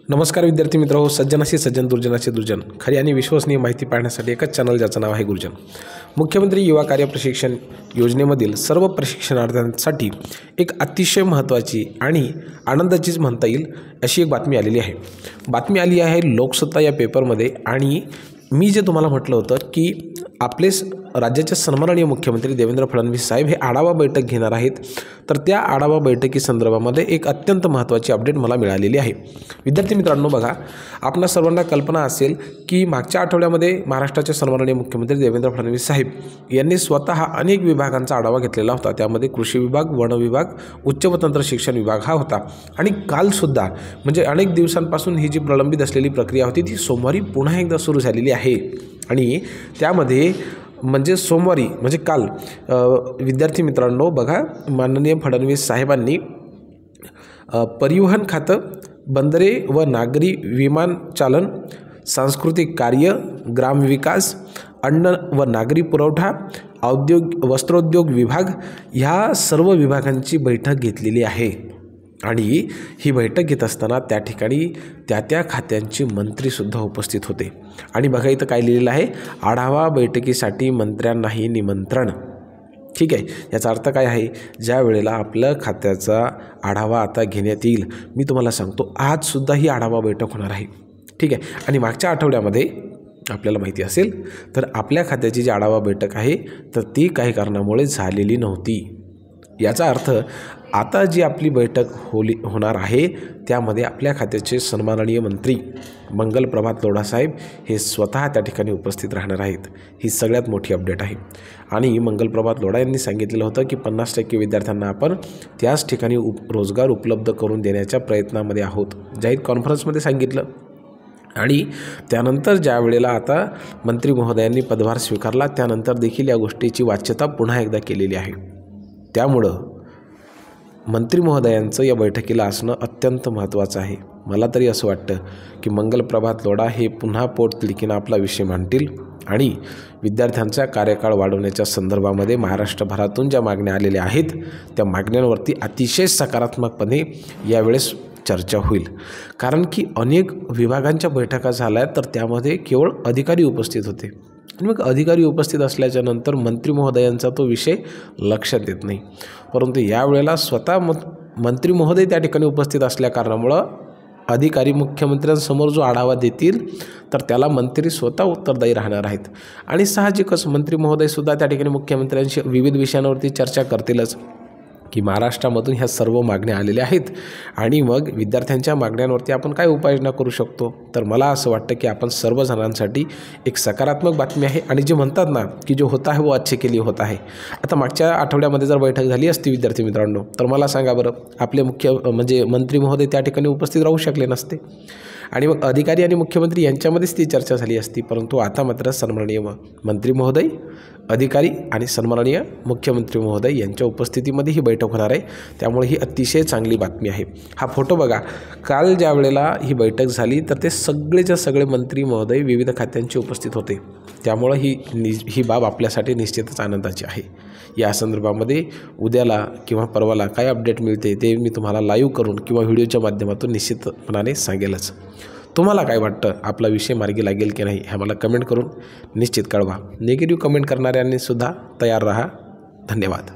नमस्कार विद्यार्थी मित्रांनो, सज्जनाशी सज्जन दुर्जनाशी दुर्जन खरी आणि विश्वसनीय माहिती पाहण्यासाठी एकच चॅनल ज्याचं नाव आहे गुरुजन. मुख्यमंत्री युवा कार्य प्रशिक्षण योजनेमधील सर्व प्रशिक्षणार्थ्यांसाठी एक अतिशय महत्त्वाची आणि आनंदाचीच म्हणता येईल अशी एक बातमी आलेली आहे. बातमी आली आहे लोकसत्ता या पेपरमध्ये. आणि मी जे तुम्हाला म्हटलं होतं की आपले राज्याचे सन्माननीय मुख्यमंत्री देवेंद्र फडणवीस साहेब हे आढावा बैठक घेणार आहेत, तर त्या आढावा बैठकीसंदर्भामध्ये एक अत्यंत महत्त्वाची अपडेट मला मिळालेली आहे. विद्यार्थी मित्रांनो, बघा, आपणा सर्वांना कल्पना असेल की मागच्या आठवड्यामध्ये महाराष्ट्राचे सन्माननीय मुख्यमंत्री देवेंद्र फडणवीस साहेब यांनी स्वतः अनेक विभागांचा आढावा घेतलेला होता. त्यामध्ये कृषी विभाग, वन विभाग, उच्च व तंत्र शिक्षण विभाग हा होता. आणि कालसुद्धा म्हणजे अनेक दिवसांपासून ही जी प्रलंबित असलेली प्रक्रिया होती ती सोमवारी पुन्हा एकदा सुरू झालेली आहे. आणि त्यामध्ये म्हणजे सोमवारी म्हणजे काल विद्यार्थी मित्रांनो, बघा, माननीय फडणवीस साहेबांनी परिवहन खातं, बंदरे व नागरी विमानचालन, सांस्कृतिक कार्य, ग्रामविकास, अन्न व नागरी पुरवठा, वस्त्रोद्योग विभाग ह्या सर्व विभागांची बैठक घेतलेली आहे. आणि ही बैठक घेत असताना त्या ठिकाणी त्या खात्यांचे मंत्रीसुद्धा उपस्थित होते. आणि बघा, इथं काय लिहिलेलं आहे, आढावा बैठकीसाठी मंत्र्यांनाही निमंत्रण. ठीक आहे, याचा अर्थ काय आहे, ज्या वेळेला आपलं खात्याचा आढावा आता घेण्यात येईल, मी तुम्हाला सांगतो आजसुद्धा ही आढावा बैठक होणार आहे. ठीक आहे. आणि मागच्या आठवड्यामध्ये आपल्याला माहिती असेल तर आपल्या खात्याची जी आढावा बैठक आहे तर ती काही कारणामुळे झालेली नव्हती. याचा अर्थ आता जी आपली बैठक होणार आहे त्यामध्ये आपल्या खात्याचे सन्माननीय मंत्री मंगल प्रभात लोढा साहेब हे स्वतः त्या ठिकाणी उपस्थित राहणार आहेत. ही सगळ्यात मोठी अपडेट आहे. आणि मंगल प्रभात लोढा यांनी सांगितलेलं होतं की 50% विद्यार्थ्यांना आपण त्याच ठिकाणी रोजगार उपलब्ध करून देण्याच्या प्रयत्नामध्ये आहोत, जाहीर कॉन्फरन्समध्ये सांगितलं. आणि त्यानंतर ज्या वेळेला आता मंत्री महोदयांनी पदभार स्वीकारला त्यानंतर देखील या गोष्टीची वाच्यता पुन्हा एकदा केलेली आहे. त्यामुळं मंत्री महोदयांचं या बैठकीला असणं अत्यंत महत्त्वाचं आहे. मला तरी असं वाटतं की मंगल प्रभात लोढा हे पुन्हा पोटतिडकीनं आपला विषय मांडतील आणि विद्यार्थ्यांचा कार्यकाळ वाढवण्याच्या संदर्भामध्ये महाराष्ट्रभरातून ज्या मागण्या आलेल्या आहेत त्या मागण्यांवरती अतिशय सकारात्मकपणे यावेळेस चर्चा होईल. कारण की अनेक विभागांच्या बैठका झाल्या तर त्यामध्ये केवळ अधिकारी उपस्थित होते. आणि मग अधिकारी उपस्थित असल्याच्या नंतर मंत्री महोदयांचा तो विषय लक्षात येत नाही. परंतु यावेळेला स्वतः मंत्री महोदय त्या ठिकाणी उपस्थित असल्या कारणामुळं अधिकारी मुख्यमंत्र्यांसमोर जो आढावा देतील तर त्याला मंत्री स्वतः उत्तरदायी राहणार आहेत. आणि साहजिकच मंत्री महोदयसुद्धा त्या ठिकाणी मुख्यमंत्र्यांशी विविध विषयांवरती चर्चा करतीलच की महाराष्ट्रामधून ह्या सर्व मागण्या आलेल्या आहेत आणि मग विद्यार्थ्यांच्या मागण्यांवरती आपण काय उपाययोजना करू शकतो. तर मला असं वाटतं की आपण सर्वजणांसाठी एक सकारात्मक बातमी आहे. आणि जे म्हणतात ना की जो होता है वो अच्छे के लिए होता है. आता मागच्या आठवड्यामध्ये जर बैठक झाली असती विद्यार्थी मित्रांनो तर मला सांगा बरं, आपले म्हणजे मंत्री महोदय त्या ठिकाणी उपस्थित राहू शकले नसते आणि मग अधिकारी आणि मुख्यमंत्री यांच्यामध्येच ती चर्चा झाली असती. परंतु आता मात्र सन्माननीय मंत्री महोदय, अधिकारी आणि सन्माननीय मुख्यमंत्री महोदय यांच्या उपस्थितीमध्ये ही बैठक होणार आहे. त्यामुळे ही अतिशय चांगली बातमी आहे. हा फोटो बघा, काल ज्या वेळेला ही बैठक झाली तर ते सगळेच्या सगळे मंत्री महोदय विविध खात्यांचे उपस्थित होते. त्यामुळं ही बाब आपल्यासाठी निश्चितच आनंदाची आहे. या संदर्भामध्ये उद्याला किंवा परवाला काय अपडेट मिळते ते मी तुम्हाला लाईव्ह करून किंवा व्हिडिओच्या माध्यमातून निश्चितपणाने सांगेलच. तुम्हाला काय वाटतं, आपला विषय मार्गी लागेल की नाही हे मला कमेंट करून निश्चित कळवा. निगेटिव्ह कमेंट करणाऱ्यांनी सुद्धा तयार राहा. धन्यवाद.